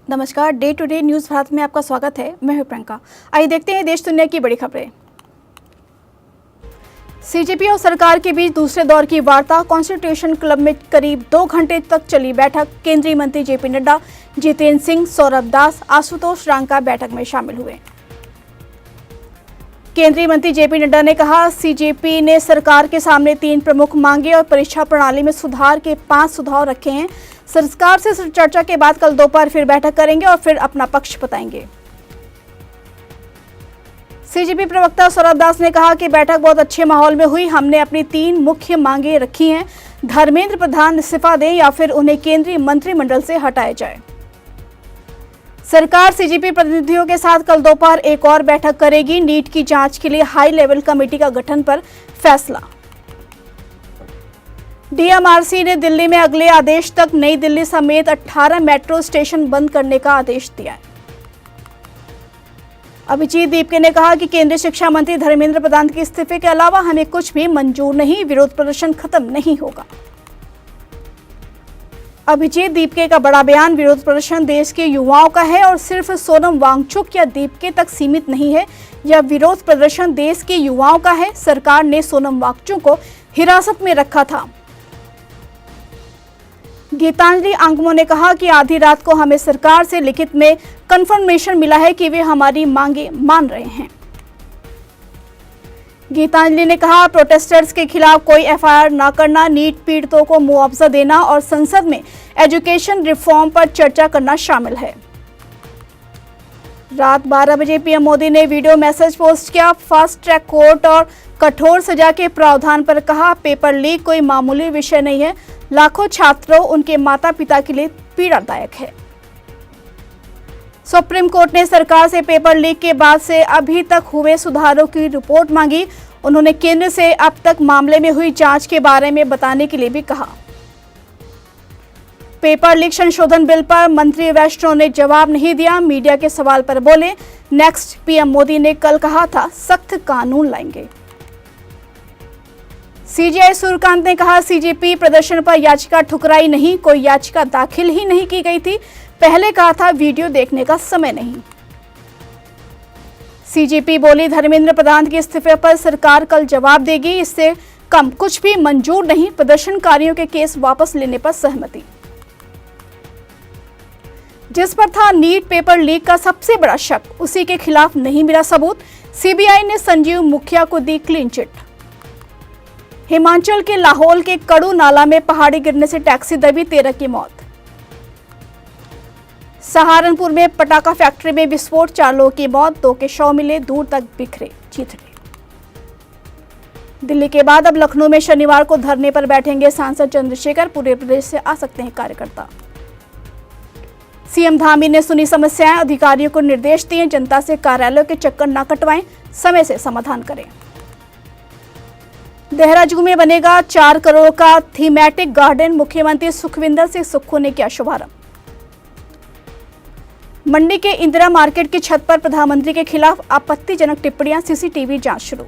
नमस्कार, day to day news Bharat में आपका स्वागत है। मैं हूं प्रियंका। आइए देखते हैं देश दुनिया की बड़ी खबरें। सीजेपी और सरकार के बीच दूसरे दौर की वार्ता। कॉन्स्टिट्यूशन क्लब में करीब 2 घंटे तक चली बैठक। केंद्रीय मंत्री जेपी नड्डा, जितेंद्र सिंह, सौरभ दास, आशुतोष रांका बैठक में शामिल हुए। केंद्रीय मंत्री जेपी नड्डा ने कहा, सीजेपी ने सरकार के सामने 3 प्रमुख मांगे और परीक्षा प्रणाली में सुधार के 5 सुझाव रखे हैं। सरकार से चर्चा के बाद कल दोपहर फिर बैठक करेंगे और फिर अपना पक्ष बताएंगे। सीजेपी प्रवक्ता सौरभ दास ने कहा कि बैठक बहुत अच्छे माहौल में हुई। हमने अपनी 3 मुख्य मांगे रखी हैं। धर्मेंद्र प्रधान इस्तीफा दें या फिर उन्हें केंद्रीय मंत्रिमंडल से हटाया जाए। सरकार सीजेपी प्रतिनिधियों के साथ कल दोपहर एक और बैठक करेगी। नीट की जांच के लिए हाई लेवल कमेटी का गठन पर फैसला। डीएमआरसी ने दिल्ली में अगले आदेश तक नई दिल्ली समेत 18 मेट्रो स्टेशन बंद करने का आदेश दिया है। अभिजीत दीपके ने कहा कि केंद्रीय शिक्षा मंत्री धर्मेंद्र प्रधान के इस्तीफे के अलावा हमें कुछ भी मंजूर नहीं। विरोध प्रदर्शन खत्म नहीं होगा। अभिजीत दीपके का बड़ा बयान। विरोध प्रदर्शन देश के युवाओं का है और सिर्फ सोनम वांगचुक या दीपके तक सीमित नहीं है। यह विरोध प्रदर्शन देश के युवाओं का है। सरकार ने सोनम वांगचुक को हिरासत में रखा था। गीतांजलि आंगमो ने कहा कि आधी रात को हमें सरकार से लिखित में कंफर्मेशन मिला है कि वे हमारी मांगे मान रहे हैं। गीतांजलि ने कहा, प्रोटेस्टर्स के खिलाफ कोई एफआईआर न करना, नीट पीड़ितों को मुआवजा देना और संसद में एजुकेशन रिफॉर्म पर चर्चा करना शामिल है। रात 12 बजे पीएम मोदी ने वीडियो मैसेज पोस्ट किया। फास्ट ट्रैक कोर्ट और कठोर सजा के प्रावधान पर कहा, पेपर लीक कोई मामूली विषय नहीं है। लाखों छात्रों, उनके माता पिता के लिए पीड़ादायक है। सुप्रीम कोर्ट ने सरकार से पेपर लीक के बाद से अभी तक हुए सुधारों की रिपोर्ट मांगी। उन्होंने केंद्र से अब तक मामले में हुई जांच के बारे में बताने के लिए भी कहा। पेपर लीक संशोधन बिल पर मंत्री वैष्णव ने जवाब नहीं दिया। मीडिया के सवाल पर बोले, नेक्स्ट पीएम मोदी ने कल कहा था सख्त कानून लाएंगे। सीजेआई सूर्यकांत ने कहा, सीजेपी प्रदर्शन पर याचिका ठुकराई नहीं। कोई याचिका दाखिल ही नहीं की गई थी। पहले कहा था वीडियो देखने का समय नहीं। सीजेपी बोली, धर्मेंद्र प्रधान के इस्तीफे पर सरकार कल जवाब देगी। इससे कम कुछ भी मंजूर नहीं। प्रदर्शनकारियों के केस वापस लेने पर सहमति। जिस पर था नीट पेपर लीक का सबसे बड़ा शक, उसी के खिलाफ नहीं मिला सबूत। सीबीआई ने संजीव मुखिया को दी क्लीन चिट। हिमाचल के लाहौल के कड़ू नाला में पहाड़ी गिरने से टैक्सी दबी, 13 की मौत। सहारनपुर में पटाखा फैक्ट्री में विस्फोट, 4 लोगों की मौत, 2 के शव मिले, दूर तक बिखरे चिथड़े। दिल्ली के बाद अब लखनऊ में शनिवार को धरने पर बैठेंगे सांसद चंद्रशेखर। पूरे प्रदेश से आ सकते हैं कार्यकर्ता। सीएम धामी ने सुनी समस्याएं, अधिकारियों को निर्देश दिए, जनता से कार्यालयों के चक्कर न कटवाएं, समय से समाधान करें। देहरादून में बनेगा 4 करोड़ का थीमेटिक गार्डन। मुख्यमंत्री सुखविंदर सिंह सुक्खू ने किया शुभारंभ। मंडी के इंदिरा मार्केट की छत पर प्रधानमंत्री के खिलाफ आपत्तिजनक टिप्पणियां, सीसीटीवी जांच शुरू।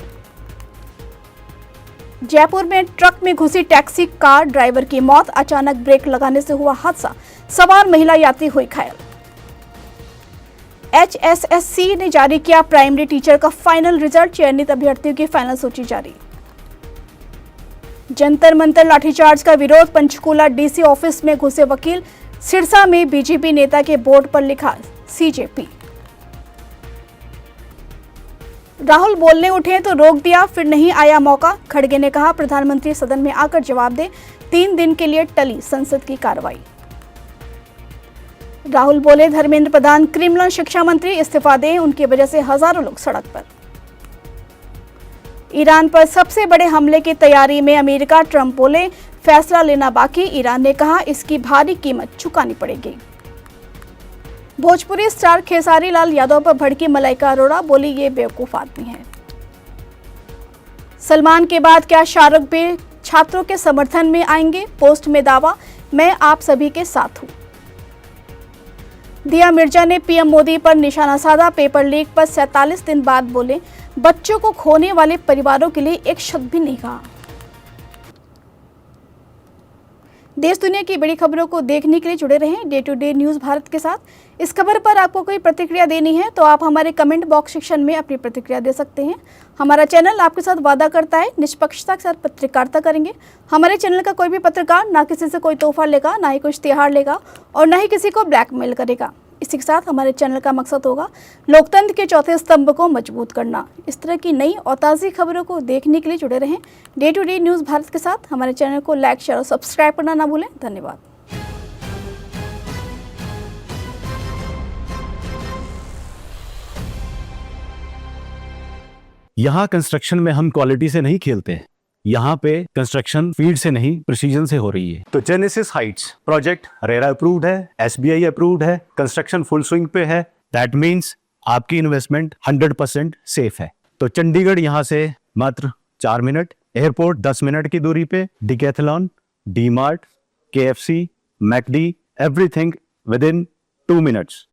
जयपुर में ट्रक में घुसी टैक्सी कार, ड्राइवर की मौत, अचानक ब्रेक लगाने से हुआ हादसा, सवार महिला यात्री हुई घायल। एचएसएससी ने जारी किया प्राइमरी टीचर का फाइनल रिजल्ट, चयनित अभ्यर्थियों की फाइनल सूची जारी। जंतर मंतर लाठीचार्ज का विरोध, पंचकूला डीसी ऑफिस में घुसे वकील, सिरसा में बीजेपी नेता के बोर्ड पर लिखा सीजेपी। राहुल बोलने उठे तो रोक दिया, फिर नहीं आया मौका। खड़गे ने कहा, प्रधानमंत्री सदन में आकर जवाब दे। 3 दिन के लिए टली संसद की कार्रवाई। राहुल बोले, धर्मेंद्र प्रधान क्रिमिनल शिक्षा मंत्री, इस्तीफा दें, उनकी वजह से हजारों लोग सड़क पर। ईरान पर सबसे बड़े हमले की तैयारी में अमेरिका, ट्रंप बोले, फैसला लेना बाकी। ईरान ने कहा, इसकी भारी कीमत चुकानी पड़ेगी। भोजपुरी स्टार खेसारी लाल यादव पर भड़की मलाइका अरोड़ा, बोली ये बेवकूफ आदमी है। सलमान के बाद क्या शाहरुख भी छात्रों के समर्थन में आएंगे, पोस्ट में दावा, मैं आप सभी के साथ हूं। दिया मिर्जा ने पीएम मोदी पर निशाना साधा। पेपर लीक पर 47 दिन बाद बोले, बच्चों को खोने वाले परिवारों के लिए एक शब्द भी नहीं कहा। देश दुनिया की बड़ी खबरों को देखने के लिए जुड़े रहें day to day news Bharat के साथ। इस खबर पर आपको कोई प्रतिक्रिया देनी है तो आप हमारे कमेंट बॉक्स सेक्शन में अपनी प्रतिक्रिया दे सकते हैं। हमारा चैनल आपके साथ वादा करता है निष्पक्षता के साथ पत्रकारिता करेंगे। हमारे चैनल का कोई भी पत्रकार ना किसी से कोई तोहफा लेगा, ना ही कुछ इश्तेहार लेगा और ना ही किसी को ब्लैकमेल करेगा। इसी के साथ हमारे चैनल का मकसद होगा लोकतंत्र के चौथे स्तंभ को मजबूत करना। इस तरह की नई और ताज़ी खबरों को देखने के लिए जुड़े रहें day to day news Bharat के साथ। हमारे चैनल को लाइक, शेयर और सब्सक्राइब करना ना भूलें। धन्यवाद। यहाँ कंस्ट्रक्शन में हम क्वालिटी से नहीं खेलते हैं। यहाँ पे कंस्ट्रक्शन फील्ड से नहीं प्रिसीजन से हो रही है। तो genesis Heights project RERA approved है, SBI अप्रूव्ड है, कंस्ट्रक्शन फुल स्विंग पे है। दैट मीन्स आपकी इन्वेस्टमेंट 100% सेफ है। तो चंडीगढ़ यहाँ से मात्र 4 मिनट, एयरपोर्ट 10 मिनट की दूरी पे, decathlon, DMart, KFC, McD, everything with in 2 minutes.